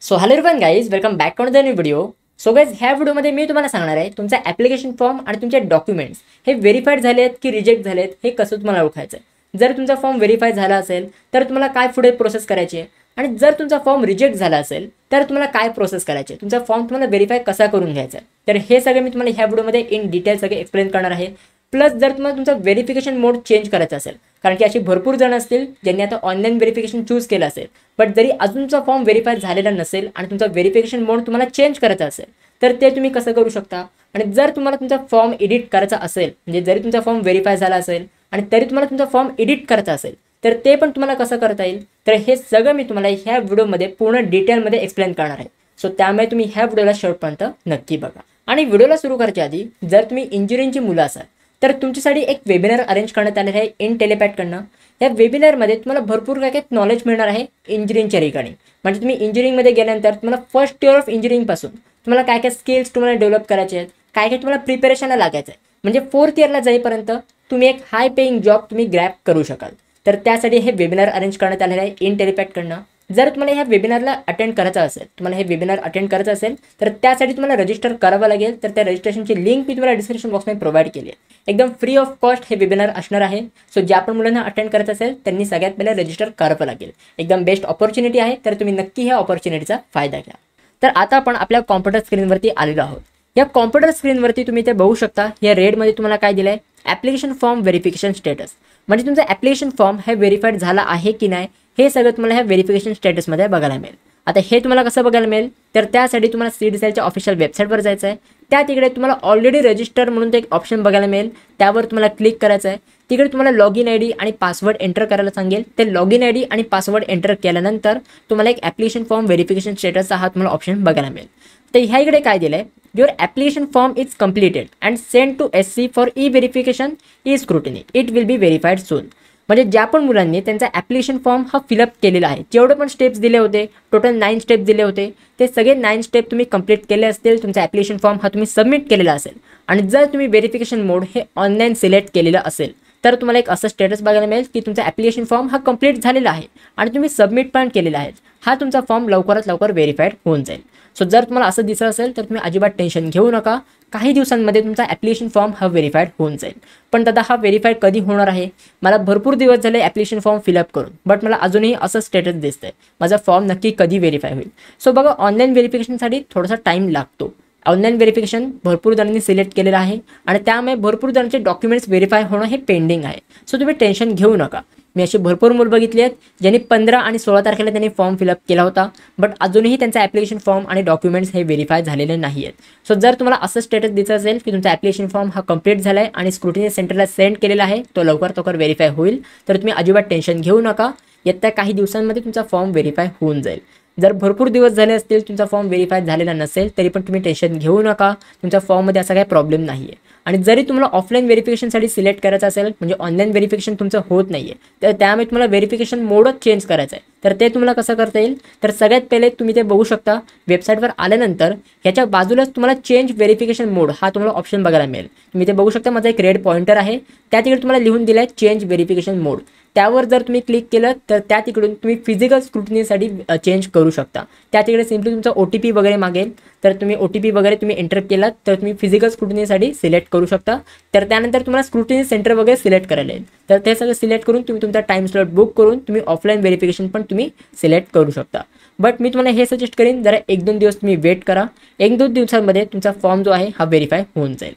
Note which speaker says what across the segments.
Speaker 1: So hello everyone guys, welcome back on the new video. So guys, ह्या व्हिडिओमध्ये मी तुम्हाला सांगणार आहे तुमचा ॲप्लिकेशन फॉर्म आणि तुमचे डॉक्युमेंट्स हे व्हेरीफाईड झाले आहेत की रिजेक्ट झाले आहेत हे कसं तुम्हाला ओळखायचं आहे. जर तुमचा फॉर्म व्हेरीफाय झाला असेल तर तुम्हाला काय पुढे प्रोसेस करायची आहे, आणि जर तुमचा फॉर्म रिजेक्ट झाला असेल तर तुम्हाला काय प्रोसेस करायची आहे, तुमचा फॉर्म तुम्हाला व्हेरीफाय कसा करून घ्यायचा आहे. तर हे सगळे मी तुम्हाला ह्या व्हिडिओमध्ये इन डिटेल सगळे एक्सप्लेन करणार आहे. प्लस जर तुम्हाला तुमचा व्हेरिफिकेशन मोड चेंज करायचा असेल, कारण की अशी भरपूर जण असतील ज्यांनी आता ऑनलाईन व्हेरिफिकेशन चूज केलं असेल, बट जरी अजून तुमचा फॉर्म व्हेरीफाय झालेला नसेल आणि तुमचा व्हेरिफिकेशन मोड तुम्हाला चेंज करायचा असेल तर ते तुम्ही कसं करू शकता. आणि जर तुम्हाला तुमचा फॉर्म एडिट करायचा असेल, म्हणजे जरी तुमचा फॉर्म व्हेरीफाय झाला असेल आणि तरी तुम्हाला तुमचा फॉर्म एडिट करायचा असेल तर ते पण तुम्हाला कसं करता येईल, तर हे सगळं मी तुम्हाला ह्या व्हिडिओमध्ये पूर्ण डिटेलमध्ये एक्सप्लेन करणार आहे. सो त्यामुळे तुम्ही ह्या व्हिडिओला शेवटपर्यंत नक्की बघा. आणि व्हिडिओला सुरू करायच्या आधी जर तुम्ही इंजिनिअरिंगची मुलं असाल तर तुमच्यासाठी एक वेबिनार अरेंज करण्यात आलेलं आहे इन टेलिपॅडकडनं. या वेबिनारमध्ये तुम्हाला भरपूर काय नॉलेज मिळणार आहे इंजिनिअरिंगच्या रिगार्डिंग. म्हणजे तुम्ही इंजिनिअरिंगमध्ये गेल्यानंतर तुम्हाला फर्स्ट इयर ऑफ इंजिनिअरिंगपासून तुम्हाला काय काय स्किल्स तुम्हाला डेव्हलप करायचे आहेत, काय काय तुम्हाला प्रिपरेशनला लागायचं आहे, म्हणजे फोर्थ इयरला जाईपर्यंत तुम्ही एक हाय पेईंग जॉब तुम्ही ग्रॅप करू शकाल. तर त्यासाठी हे वेबिनार अरेंज करण्यात आलेलं आहे इन टेलिपॅडकडनं. जर तुम्हाला ह्या वेबिनारला अटेंड करायचं असेल, तुम्हाला हे वेबिनार अटेंड करायचं असेल तर त्यासाठी तुम्हाला रजिस्टर करावं लागेल. तर त्या रजिस्ट्रेशनची लिंक मी तुम्हाला डिस्क्रिप्शन बॉक्समध्ये प्रोव्हाइड केली आहे. एकदम फ्री ऑफ कॉस्ट हे वेबिनार असणार आहे. सो ज्या पण मुलांना अटेंड करायचं असेल त्यांनी सगळ्यात पहिले रजिस्टर करावं लागेल. एकदम बेस्ट ऑपॉर्च्युनिटी आहे, तर तुम्ही नक्की ह्या ऑपॉर्च्युनिटीचा फायदा घ्या. तर आता आपण आपल्या कॉम्प्युटर स्क्रीनवरती आलेलो आहोत. या कॉम्प्युटर स्क्रीनवरती तुम्ही ते बघू शकता. या रेडमध्ये तुम्हाला काय दिलं आहे, ॲप्लिकेशन फॉर्म व्हेरिफिकेशन स्टेटस. म्हणजे तुमचा ॲप्लिकेशन फॉर्म हे व्हेरीफाईड झाला आहे की नाही हे सगळं तुम्हाला ह्या व्हेरिफिकेशन स्टेटसमध्ये बघायला मिळेल. आता हे तुम्हाला कसं बघायला मिळेल, तर त्यासाठी तुम्हाला CDCLच्या ऑफिशियल वेबसाईटवर जायचं आहे. त्या तिकडे तुम्हाला ऑलरेडी रजिस्टर म्हणून ते एक ऑप्शन बघायला मिळेल, त्यावर तुम्हाला क्लिक करायचं आहे. तिकडे तुम्हाला लॉग इन ID आणि पासवर्ड एंटर करायला सांगेल. ते लॉग इन ID आणि पासवर्ड एंटर केल्यानंतर तुम्हाला एक ॲप्लिकेशन फॉर्म व्हेरिफिकेशन स्टेटसचा हा तुम्हाला ऑप्शन बघायला मिळेल. तर ह्या इकडे काय दिलं आहे, your application form is completed and send to SC for verification e scrutiny. It will be verified soon. म्हणजे ज्या पण मुलांनी त्यांचा ॲप्लिकेशन फॉर्म हा फिलअप केलेला आहे, जेवढे पण स्टेप्स दिले होते, टोटल 9 स्टेप दिले होते, ते सगळे 9 स्टेप तुम्ही कंप्लीट केले असतील, तुमचा ॲप्लिकेशन फॉर्म हा तुम्ही सबमिट केलेला असेल आणि जर तुम्ही व्हेरिफिकेशन मोड हे ऑनलाईन सिलेक्ट केलेलं असेल तर तुम्हाला एक असं स्टेटस बघायला मिळेल की तुमचा ॲप्लिकेशन फॉर्म हा कंप्लीट झालेला आहे आणि तुम्ही सबमिट पण केलेला आहे. हा तुमचा फॉर्म लवकरात लवकर व्हेरीफाईड होऊन जाईल. सो जर तुम्हाला असं दिसत असेल तर तुम्ही अजिबात टेन्शन घेऊ नका. काही दिवसांमध्ये तुमचा ॲप्लिकेशन फॉर्म हा व्हेरीफाईड होऊन जाईल. पण दादा हा व्हेरीफाईड कधी होणार आहे, मला भरपूर दिवस झाले ॲप्लिकेशन फॉर्म फिलअप करून, बट मला अजूनही असं स्टेटस दिसतंय, माझा फॉर्म नक्की कधी व्हेरीफाय होईल. सो बघा, ऑनलाईन व्हेरिफिकेशनसाठी थोडासा टाईम लागतो. ऑनलाईन व्हेरिफिकेशन भरपूर जणांनी सिलेक्ट केलेलं आहे आणि त्यामुळे भरपूर जणांचे डॉक्युमेंट्स व्हेरीफाय होणं हे पेंडिंग आहे. सो तुम्ही टेन्शन घेऊ नका. मी अशी भरपूर मुलं बघितली आहेत ज्यांनी 15 आणि 16 तारखेला त्यांनी फॉर्म फिलअप केला होता, बट अजूनही त्यांचा ॲप्लिकेशन फॉर्म आणि डॉक्युमेंट्स हे व्हेरीफाय झालेले नाही आहेत. सो जर तुम्हाला असं स्टेटस दिसत असेल की तुमचा ॲप्लिकेशन फॉर्म हा कंप्लीट झाला आहे आणि स्क्रुटिनी सेंटरला सेंड केलेला आहे, तो लवकरात लवकर व्हेरीफाय होईल, तर तुम्ही अजिबात टेन्शन घेऊ नका. येत्या काही दिवसांमध्ये तुमचा फॉर्म व्हेरीफाय होऊन जाईल. जर भरपूर दिवस झाले असतील तुमचा फॉर्म व्हेरीफाय झालेला नसेल तरी पण तुम्ही टेन्शन घेऊ नका. तुमच्या फॉर्ममध्ये असा काही प्रॉब्लेम नाही आहे. आणि जरी तुम्हाला ऑफलाईन व्हेरिफिकेशनसाठी सिलेक्ट करायचं असेल, म्हणजे ऑनलाईन व्हेरिफिकेशन तुमचं होत नाही आहे, तर त्यामुळे तुम्हाला व्हेरिफिकेशन मोडच चेंज करायचं आहे. तर ते तुम्हाला कसं करता येईल, तर सगळ्यात पहिले तुम्ही ते बघू शकता. वेबसाईटवर आल्यानंतर ह्याच्या बाजूलाच तुम्हाला चेंज व्हेरिफिकेशन मोड हा तुम्हाला ऑप्शन बघायला मिळेल. तुम्ही ते बघू शकता, माझा एक रेड पॉइंटर आहे, त्या तिकडे तुम्हाला लिहून दिलं आहे चेंज व्हेरिफिकेशन मोड. त्यावर जर तुम्ही क्लिक केलं तर त्या तिकडून तुम्ही फिजिकल स्क्रुटिनीसाठी चेंज करू शकता. त्या तिकडे सिम्पली तुमचा OTP वगैरे मागेल, तर तुम्ही OTP वगैरे तुम्ही एंटर केलात तर तुम्ही फिजिकल स्क्रुटिनीसाठी सिलेक्ट करू शकता. तर त्यानंतर तुम्हाला स्क्रुटिनी सेंटर वगैरे सिलेक्ट करायला येईल. तर ते सगळं सिलेक्ट करून तुम्ही तुमचा टाइम स्लॉट बुक करून तुम्ही ऑफलाईन व्हेरिफिकेशन पण तुम्ही सिलेक्ट करू शकता. बट मी तुम्हाला हे सजेस्ट करीन, जरा 1-2 दिवस तुम्ही वेट करा. 1-2 दिवसांमध्ये तुमचा फॉर्म जो आहे हा व्हेरीफाय होऊन जाईल.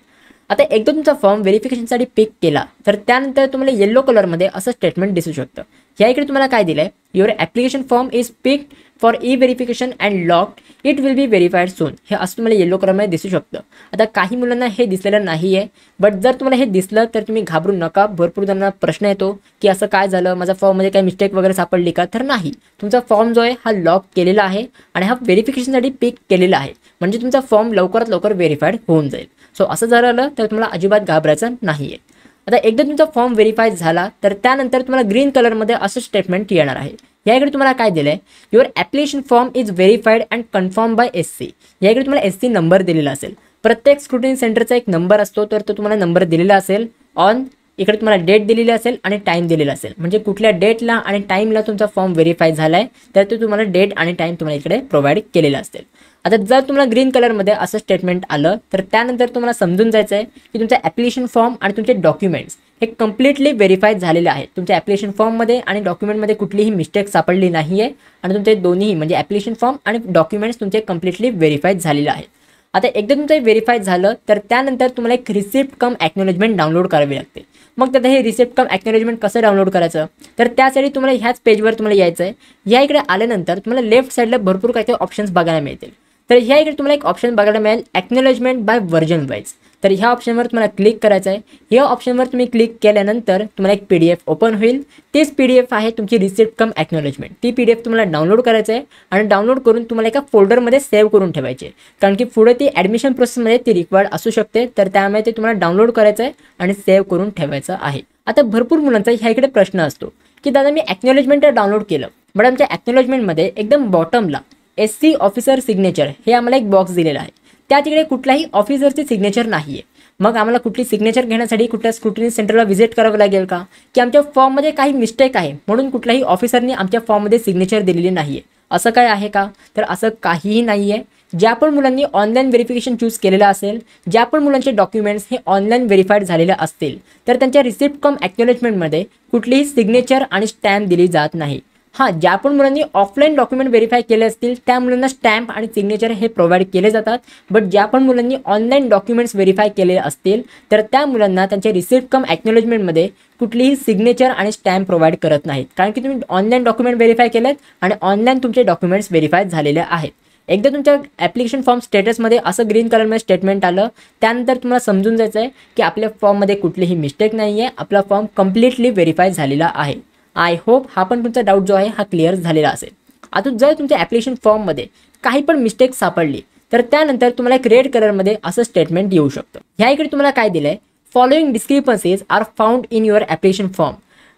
Speaker 1: आता एकदा तुमचा फॉर्म व्हेरिफिकेशनसाठी पिक केला तर त्यानंतर तुम्हाला येलो कलरमध्ये असं स्टेटमेंट दिसू शकतं. ह्या इकडे तुम्हाला काय दिलं आहे, your application form is pick for verification and locked. It will be verified soon. हे असं तुम्हाला येलो कलरमध्ये दिसू शकतं. आता काही मुलांना हे दिसलेलं नाही आहे, बट जर तुम्हाला हे दिसलं तर तुम्ही घाबरू नका. भरपूर जणांना प्रश्न येतो की असं काय झालं, माझा फॉर्ममध्ये काही मिस्टेक वगैरे सापडली का, तर नाही. तुमचा फॉर्म जो आहे हा लॉक केलेला आहे आणि हा व्हेरिफिकेशनसाठी पिक केलेला आहे, म्हणजे तुमचा फॉर्म लवकरात लवकर व्हेरीफाईड होऊन जाईल. सो असं झालं तर तुम्हाला अजिबात घाबरायचं नाही आहे. आता एकदा तुमचा फॉर्म व्हेरीफाय झाला तर त्यानंतर तुम्हाला ग्रीन कलरमध्ये असं स्टेटमेंट येणार आहे. या इकडे तुम्हाला काय दिलं आहे, your application form is verified and confirm by SC. या इकडे तुम्हाला SC नंबर दिलेला असेल. प्रत्येक स्क्रुटिनी सेंटरचा एक नंबर असतो, तर तो तुम्हाला नंबर दिलेला असेल ऑन इकडे तुम्हाला डेट दिलेली असेल आणि टाईम दिलेला असेल, म्हणजे कुठल्या डेटला आणि टाईमला तुमचा फॉर्म व्हेरीफाय झाला आहे तर ते तुम्हाला डेट आणि टाईम तुम्हाला इकडे प्रोव्हाइड केलेला असेल. आता जर तुम्हाला ग्रीन कलरमध्ये असं स्टेटमेंट आलं तर त्यानंतर तुम्हाला समजून जायचं आहे की तुमचा ॲप्लिकेशन फॉर्म आणि तुमचे डॉक्युमेंट्स हे कम्प्लिटली व्हेरीफाय झालेले आहेत. तुमच्या ॲप्लिकेशन फॉर्ममध्ये आणि डॉक्युमेंटमध्ये कुठलीही मिस्टेक सापडली नाही आहे आणि तुमचे दोन्ही म्हणजे ॲप्लिकेशन फॉर्म आणि डॉक्युमेंट्स तुमचे कम्प्लिटली व्हेरीफाय झालेले आहेत. आता एकदा तुमचं व्हेरीफाय झालं तर त्यानंतर तुम्हाला एक रिसिप्ट कम ॲक्नॉलेजमेंट डाउनलोड करावी लागते. मग त्यात हे रिसिप्ट कम ॲक्नॉलेजमेंट कसं डाउनलोड करायचं तर त्यासाठी तुम्हाला ह्याच पेजवर तुम्हाला यायचं आहे. या इकडे आल्यानंतर तुम्हाला लेफ्ट साईडला भरपूर काही ऑप्शन्स बघायला मिळतील. तर ह्या इकडे तुम्हाला एक ऑप्शन बघायला मिळेल ॲक्नॉलेजमेंट बाय व्हर्जन वाईज. तर ह्या ऑप्शनवर तुम्हाला क्लिक करायचं आहे. ह्या ऑप्शनवर तुम्ही क्लिक केल्यानंतर तुम्हाला एक PDF ओपन होईल. तेच PDF आहे तुमची रिसिप्ट कम ॲक्नॉलेजमेंट. ती PDF तुम्हाला डाउनलोड करायचं आहे आणि डाउनलोड करून तुम्हाला एका फोल्डरमध्ये सेव्ह करून ठेवायची आहे, कारण की पुढे ती ॲडमिशन प्रोसेसमध्ये ती रिक्वायर्ड असू शकते. तर त्यामुळे ते तुम्हाला डाउनलोड करायचं आहे आणि सेव्ह करून ठेवायचं आहे. आता भरपूर मुलांचा ह्या इकडे प्रश्न असतो की दादा मी ॲक्नॉलेजमेंट डाउनलोड केलं, बट आमच्या ॲक्नॉलेजमेंटमध्ये एकदम बॉटमला SC ऑफिसर सिग्नेचर हे आम्हाला एक बॉक्स दिलेला आहे. त्या तिकडे कुठल्याही ऑफिसरची सिग्नेचर नाही आहे. मग आम्हाला कुठली सिग्नेचर घेण्यासाठी कुठल्या स्क्रुटिनी सेंटरला व्हिजिट करावं लागेल का, की आमच्या फॉर्ममध्ये काही मिस्टेक आहे म्हणून कुठल्याही ऑफिसरनी आमच्या फॉर्ममध्ये सिग्नेचर दिलेली नाही आहे, असं काय आहे का? तर असं काहीही नाही आहे. ज्या पण मुलांनी ऑनलाईन व्हेरिफिकेशन चूज केलेलं असेल, ज्या पण मुलांचे डॉक्युमेंट्स हे ऑनलाईन व्हेरीफाईड झालेले असतील तर त्यांच्या रिसिप्ट कम ॲक्नॉलेजमेंटमध्ये कुठलीही सिग्नेचर आणि स्टॅम्प दिली जात नाही. हां, ज्या पण मुलांनी ऑफलाईन डॉक्युमेंट व्हेरीफाय केले असतील त्या मुलांना स्टॅम्प आणि सिग्नेचर हे प्रोव्हाइड केले जातात. बट ज्या पण मुलांनी ऑनलाईन डॉक्युमेंट्स व्हेरीफाय केले असतील तर त्या मुलांना त्यांच्या रिसिप्ट कम ॲक्नॉलेजमेंटमध्ये कुठलीही सिग्नेचर आणि स्टॅम्प प्रोव्हाइड करत नाहीत, कारण की तुम्ही ऑनलाईन डॉक्युमेंट व्हेरीफाय केलेत आणि ऑनलाईन तुमचे डॉक्युमेंट्स व्हेरीफाय झालेले आहेत. एकदा तुमच्या ॲप्लिकेशन फॉर्म स्टेटसमध्ये असं ग्रीन कलरमध्ये स्टेटमेंट आलं त्यानंतर तुम्हाला समजून जायचं आहे की आपल्या फॉर्ममध्ये कुठलीही मिस्टेक नाही आहे, आपला फॉर्म कम्प्लिटली व्हेरीफाय झालेला आहे. आय होप हा पण तुमचा डाऊट जो आहे हा क्लिअर झालेला असेल. आता जर तुमच्या ॲप्लिकेशन फॉर्ममध्ये काही पण मिस्टेक सापडली तर त्यानंतर तुम्हाला एक रेड कलरमध्ये असं स्टेटमेंट येऊ शकतं. ह्या इकडे तुम्हाला काय दिलं आहे, following discrepancies are found in your application form,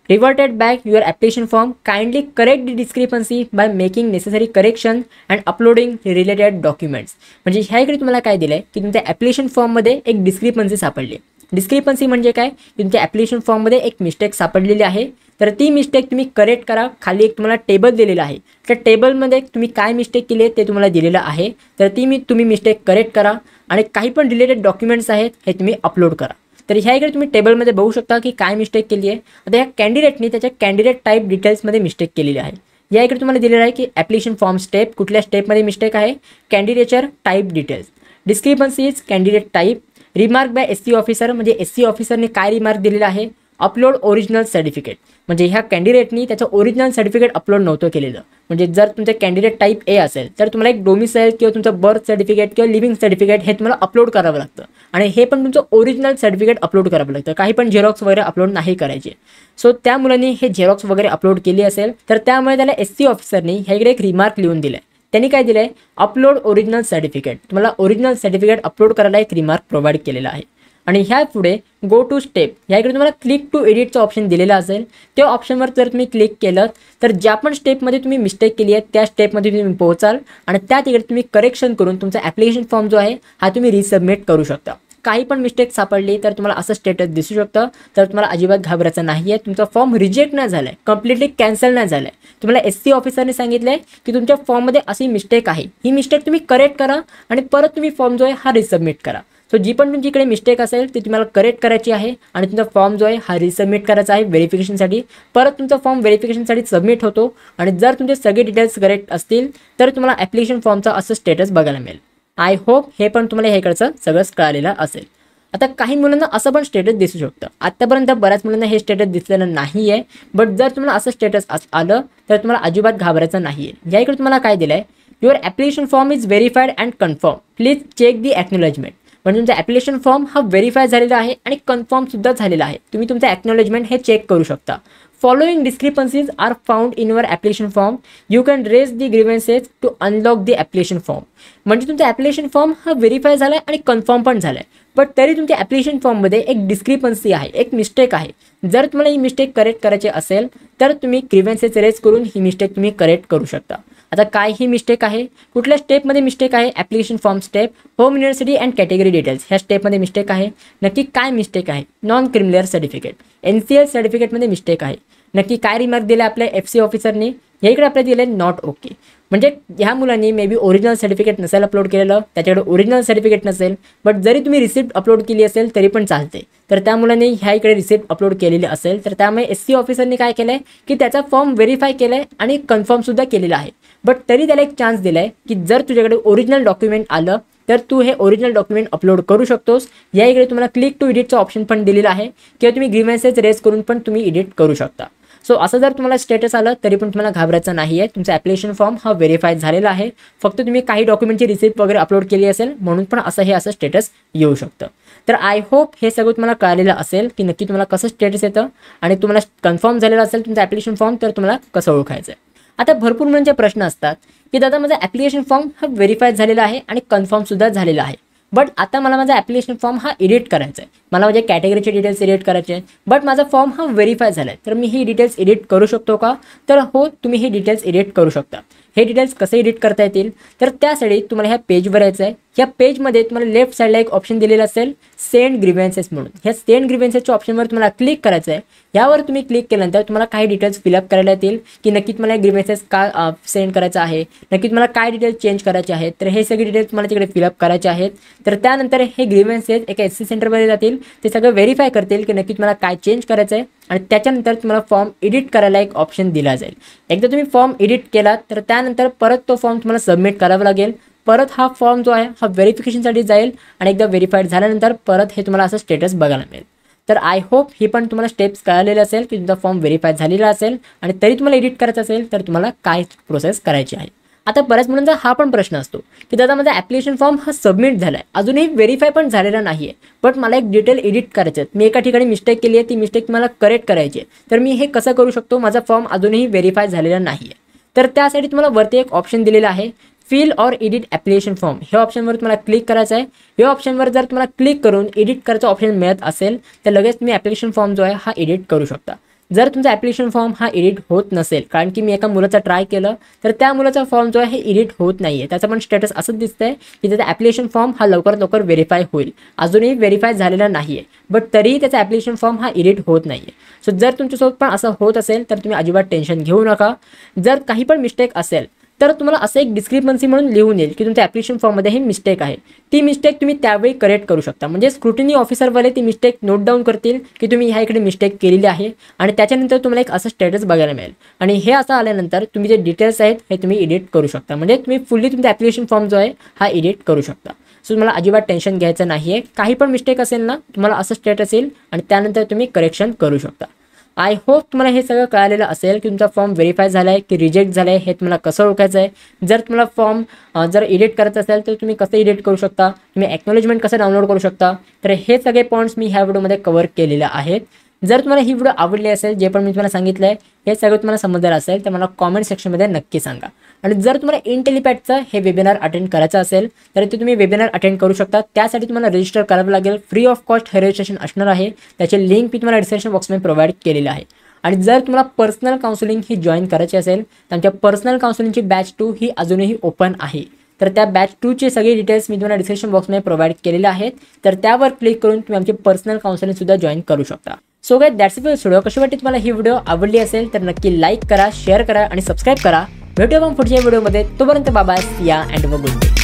Speaker 1: reverted back your application form, kindly correct the discrepancy by making necessary correction and uploading related documents. म्हणजे ह्या इकडे तुम्हाला काय दिलं आहे की तुमच्या ॲप्लिकेशन फॉर्ममध्ये एक डिस्क्रिपन्सी सापडली. डिस्क्रिपन्सी म्हणजे काय, तुमच्या ॲप्लिकेशन फॉर्ममध्ये एक मिस्टेक सापडलेली आहे तर ती मिस्टेक तुम्ही करेक्ट करा. खाली एक तुम्हाला टेबल दिलेला आहे, त्या टेबलमध्ये तुम्ही काय मिस्टेक केली आहे ते तुम्हाला दिलेलं आहे. तर तुम्ही मिस्टेक करेक्ट करा आणि काही पण रिलेटेड डॉक्युमेंट्स आहेत हे तुम्ही अपलोड करा. तर ह्या इकडे तुम्ही टेबलमध्ये बघू शकता की काय मिस्टेक केली आहे. आता ह्या कॅन्डिडेटनी त्याच्या कॅन्डिडेट टाईप डिटेल्समध्ये मिस्टेक केलेली आहे. या इकडे तुम्हाला दिलेलं आहे की ॲप्लिकेशन फॉर्म स्टेप कुठल्या स्टेपमध्ये मिस्टेक आहे, candidature type details, discrepancies candidate type, remark by SC officer म्हणजे SC ऑफिसरने काय रिमार्क दिलेला आहे, अपलोड ओरिजिनल सर्टिफिकेट म्हणजे ह्या कॅन्डिडेटनी त्याचं ओरिजिनल सर्टिफिकेट अपलोड नव्हतं केलेलं. म्हणजे जर तुमचं कॅन्डिडेट टाईप A असेल तर तुम्हाला एक डोमिसाईल किंवा तुमचं बर्थ सर्टिफिकेट किंवा लिव्हिंग सर्टिफिकेट हे तुम्हाला अपलोड करावं लागतं आणि हे पण तुमचं ओरिजिनल सर्टिफिकेट अपलोड करावं लागतं. काही पण झेरॉक्स वगैरे अपलोड नाही करायचे. सो त्या मुलांनी हे झेरॉक्स वगैरे अपलोड केली असेल तर त्यामुळे त्याला SC ऑफिसरनी ह्या इकडे एक रिमार्क लिहून दिलं आहे. त्यांनी काय दिलं आहे, अपलोड ओरिजिनल सर्टिफिकेट, तुम्हाला ओरिजिनल सर्टिफिकेट अपलोड करायला एक रिमार्क प्रोव्हाइड केलेला आहे. आणि ह्या पुढे गो टू स्टेप ह्या इकडे तुम्हाला क्लिक टू एडिटचं ऑप्शन दिलेलं असेल. त्या ऑप्शनवर जर तुम्ही क्लिक केलं तर ज्या पण स्टेपमध्ये तुम्ही मिस्टेक केली आहे त्या स्टेपमध्ये तुम्ही पोहोचाल आणि त्या तिकडे तुम्ही करेक्शन करून तुमचा ॲप्लिकेशन फॉर्म जो आहे हा तुम्ही रिसबमिट करू शकता. काही पण मिस्टेक सापडली तर तुम्हाला असं स्टेटस दिसू शकतं. तर तुम्हाला अजिबात घाबरायचं नाही आहे. तुमचा फॉर्म रिजेक्ट नाही झाला आहे, कम्प्लिटली कॅन्सल नाही झाला आहे. तुम्हाला SC ऑफिसरने सांगितलं आहे की तुमच्या फॉर्ममध्ये अशी मिस्टेक आहे, ही मिस्टेक तुम्ही करेक्ट करा आणि परत तुम्ही फॉर्म जो आहे हा रिसबमिट करा. सो जी पण तुमच्याकडे मिस्टेक असेल ती तुम्हाला करेक्ट करायची आहे आणि तुमचा फॉर्म जो आहे हा रिसबमिट करायचा आहे व्हेरिफिकेशनसाठी. परत तुमचा फॉर्म व्हेरिफिकेशनसाठी सबमिट होतो आणि जर तुमचे सगळे डिटेल्स करेक्ट असतील तर तुम्हाला ॲप्लिकेशन फॉर्मचा असं स्टेटस बघायला मिळेल. आय होप हे पण तुम्हाला हे इकडचं सगळंच कळालेलं असेल. आता काही मुलांना असं पण स्टेटस दिसू शकतं. आत्तापर्यंत बऱ्याच मुलांना हे स्टेटस दिसलेलं नाही आहे. बट जर तुम्हाला असं स्टेटस आलं तर तुम्हाला अजिबात घाबरायचं नाही आहे. या इकडे तुम्हाला काय दिलं आहे, your application form is verified and confirm, please check the acknowledgement. म्हणजे तुमचा ॲप्लिकेशन फॉर्म हा व्हेरीफाय झालेला आहे आणि कन्फर्मसुद्धा झालेला आहे. तुम्ही तुमचं ॲक्नॉलेजमेंट हे चेक करू शकता. Following discrepancies are found in your application form, you can raise the grievances to unlock the application form. म्हणजे तुमचा ॲप्लिकेशन फॉर्म हा व्हेरीफाय झाला आहे आणि कन्फर्म पण झाला आहे. बट तरी तुमच्या ॲप्लिकेशन फॉर्ममध्ये एक डिस्क्रिपन्सी आहे, एक मिस्टेक आहे. जर तुम्हाला ही मिस्टेक करेक्ट करायची असेल तर तुम्ही ग्रीव्हन्सेस रेज करून ही मिस्टेक तुम्ही करेक्ट करू शकता. आता काय ही मिस्टेक आहे, कुठल्या स्टेपमध्ये मिस्टेक आहे, application form step, home university and category details ह्या स्टेपमध्ये मिस्टेक आहे. नक्की काय मिस्टेक आहे, नॉन क्रिमिनल सर्टिफिकेट NCL सर्टिफिकेटमध्ये मिस्टेक आहे. नक्की काय रिमार्क दिला आपल्या FC ऑफिसरने, हे इकडे आपल्याला दिले नॉट ओके. म्हणजे ह्या मुलांनी मे बी ओरिजिनल सर्टिफिकेट नसेल अपलोड केलेलं, त्याच्याकडे ओरिजिनल सर्टिफिकेट नसेल, बट जरी तुम्ही रिसिप्ट अपलोड केली असेल तरी पण चालते. तर त्या मुलांनी ह्या इकडे रिसिप्ट अपलोड केलेली असेल, तर त्यामुळे SC ऑफिसरने काय केलं आहे की त्याचा फॉर्म व्हेरीफाय केला आहे आणि कन्फर्मसुद्धा केलेला आहे. बट तरी त्याला एक चान्स दिला आहे की जर तुझ्याकडे ओरिजिनल डॉक्युमेंट आलं तर तू हे ओरिजिनल डॉक्युमेंट अपलोड करू शकतोस. या इकडे तुम्हाला क्लिक टू एडिटचा ऑप्शन पण दिलेला आहे किंवा तुम्ही ग्रीव्हन्सेस रेज करून पण तुम्ही एडिट करू शकता. सो असं जर तुम्हाला स्टेटस आलं तरी पण तुम्हाला घाबरायचं नाही आहे. तुमचा ॲप्लिकेशन फॉर्म हा व्हेरीफाय झालेला आहे. फक्त तुम्ही काही डॉक्युमेंटची रिसिप्ट वगैरे अपलोड केली असेल म्हणून पण असं स्टेटस येऊ शकतं. तर आय होप हे सगळं तुम्हाला कळलेलं असेल की नक्की तुम्हाला कसं स्टेटस येतं आणि तुम्हाला कन्फर्म झालेलं असेल तुमचं ॲप्लिकेशन फॉर्म तर तुम्हाला कसं ओळखायचं आहे. आता भरपूर मुलांचे प्रश्न असतात की दादा माझा ॲप्लिकेशन फॉर्म हा व्हेरीफाय झालेला आहे आणि कन्फर्मसुद्धा झालेला आहे, बट आता मला माझा ॲप्लिकेशन फॉर्म हा एडिट करायचा आहे, मला माझ्या कॅटेगरीचे डिटेल्स एडिट करायचे आहे, बट माझा फॉर्म हा व्हेरीफाय झाला आहे, तर मी ही डिटेल्स एडिट करू शकतो का? तर हो, तुम्ही ही डिटेल्स एडिट करू शकता. हे डिटेल्स कसे एडिट करता येतील तर त्यासाठी तुम्हाला ह्या पेजवर यायचं आहे. या पेजमध्ये तुम्हाला लेफ्ट साईडला एक ऑप्शन दिलेला असेल सेंड ग्रीव्हन्सेस म्हणून. ह्या सेंड ग्रीव्हन्सेसच्या ऑप्शनवर तुम्हाला क्लिक करायचं आहे. यावर तुम्ही क्लिक केल्यानंतर तुम्हाला काही डिटेल्स फिलअप करायला येतील की नक्की तुम्हाला ग्रीव्हन्सेस का सेंड करायचं आहे, नक्की तुम्हाला काय डिटेल्स चेंज करायचे आहेत. तर हे सगळे डिटेल्स तुम्हाला तिकडे फिलअप करायचे आहेत. तर त्यानंतर हे ग्रीव्हन्सेस एका SC सेंटरमध्ये जातील, ते सगळं व्हेरीफाय करतील की नक्की तुम्हाला काय चेंज करायचं आहे आणि त्याच्यानंतर तुम्हाला फॉर्म एडिट करायला एक ऑप्शन दिला जाईल. एकदा तुम्ही फॉर्म एडिट केला तर त्यानंतर परत तो फॉर्म तुम्हाला सबमिट करावा लागेल. परत हा फॉर्म जो आहे हा व्हेरिफिकेशनसाठी जाईल आणि एकदा व्हेरीफाईड झाल्यानंतर परत हे तुम्हाला असं स्टेटस बघायला मिळेल. तर आय होप ही पण तुम्हाला स्टेप्स कळलेले असेल की तुमचा फॉर्म व्हेरीफाय झालेला असेल आणि तरी तुम्हाला एडिट करायचं असेल तर तुम्हाला काय प्रोसेस करायची आहे. आता बऱ्याच मुलांचा हा पण प्रश्न असतो की दादा माझा ॲप्लिकेशन फॉर्म हा सबमिट झाला आहे, अजूनही व्हेरीफाय पण झालेला नाही आहे, बट मला एक डिटेल एडिट करायचं आहे, मी एका ठिकाणी मिस्टेक केली आहे, ती मिस्टेक मला करेक्ट करायची आहे, तर मी हे कसं करू शकतो, माझा फॉर्म अजूनही व्हेरीफाय झालेला नाही आहे. तर त्यासाठी तुम्हाला वरती एक ऑप्शन दिलेला आहे fill or edit application form. हे ऑप्शनवर तुम्हाला क्लिक करायचं आहे. या ऑप्शनवर जर तुम्हाला क्लिक करून एडिट करायचं ऑप्शन मिळत असेल तर लगेच तुम्ही ॲप्लिकेशन फॉर्म जो आहे हा एडिट करू शकता. जर तुमचा ॲप्लिकेशन फॉर्म हा एडिट होत नसेल, कारण की मी एका मुलाचा ट्राय केलं तर त्या मुलाचा फॉर्म जो आहे हे एडिट होत नाही आहे, त्याचं पण स्टेटस असंच दिसतंय की त्याचा ॲप्लिकेशन फॉर्म हा लवकरात लवकर व्हेरीफाय होईल, अजूनही व्हेरीफाय झालेला नाही आहे, बट तरीही त्याचा ॲप्लिकेशन फॉर्म हा एडिट होत नाही आहे. सो जर तुमच्यासोबत पण असं होत असेल तर तुम्ही अजिबात टेन्शन घेऊ नका. जर काही पण मिस्टेक असेल तर तुम्हाला असं एक डिस्क्रिपन्सी म्हणून लिहून येईल की तुमच्या ॲप्लिकेशन फॉर्ममध्ये ही मिस्टेक आहे. ती मिस्टेक तुम्ही त्यावेळी करेक्ट करू शकता. म्हणजे स्क्रुटिनी ऑफिसरवाले ती मिस्टेक नोट डाऊन करतील की तुम्ही ह्या इकडे मिस्टेक केलेली आहे आणि त्याच्यानंतर तुम्हाला एक असं स्टेटस बघायला मिळेल आणि हे असं आल्यानंतर तुम्ही जे डिटेल्स आहेत हे तुम्ही एडिट करू शकता. म्हणजे तुम्ही फुल्ली तुमचा ॲप्लिकेशन फॉर्म जो आहे हा एडिट करू शकता. सो तुम्हाला अजिबात टेन्शन घ्यायचं नाही आहे. काही पण मिस्टेक असेल ना तुम्हाला असं स्टेटस येईल आणि त्यानंतर तुम्ही करेक्शन करू शकता. आय होप तुम्हाला हे सगळं कळालेलं असेल की तुमचा फॉर्म व्हेरीफाय झाला आहे की रिजेक्ट झाला आहे, हे तुम्हाला कसं ओळखायचं आहे. जर तुम्हाला फॉर्म जर एडिट करायचं असेल तर तुम्ही कसं एडिट करू शकता, तुम्ही ॲक्नॉलेजमेंट कसं डाउनलोड करू शकता. तर हे सगळे पॉईंट्स मी ह्या व्हिडिओमध्ये कव्हर केलेले आहेत. जर तुम्हाला ही व्हिडिओ आवडली असेल, जे पण मी तुम्हाला सांगितलं आहे हे सगळं तुम्हाला समजलं असेल तर मला कॉमेंट सेक्शनमध्ये नक्की सांगा. आणि जर तुम्हाला इंटेलिपॅडचं हे वेबिनार अटेंड करायचं असेल तर ते तुम्ही वेबिनार अटेंड करू शकता. त्यासाठी तुम्हाला रजिस्टर करावं लागेल. फ्री ऑफ कॉस्ट हे रजिस्ट्रेशन असणार आहे. त्याचे लिंक मी तुम्हाला डिस्क्रिप्शन बॉक्समध्ये प्रोव्हाइड केलेलं आहे. आणि जर तुम्हाला पर्सनल काउन्सिलिंग ही जॉईन करायची असेल तर आमच्या पर्सनल काउन्सिलिंगची बॅच 2 ही अजूनही ओपन आहे. तर त्या बॅच 2चे सगळे डिटेल्स मी तुम्हाला डिस्क्रिप्शन बॉक्समध्ये प्रोव्हाइड केलेले आहेत. तर त्यावर क्लिक करून तुम्ही आमची पर्सनल काउन्सिलिंगसुद्धा जॉईन करू शकता. So guys that's it for this video. कशी वाटली तुम्हाला ही व्हिडिओ आवडली असेल तर नक्की लाईक करा, शेअर करा आणि सबस्क्राईब करा. भेटूया मग पुढच्या व्हिडिओमध्ये. तोपर्यंत बाय बाय, या अँड गुड डे.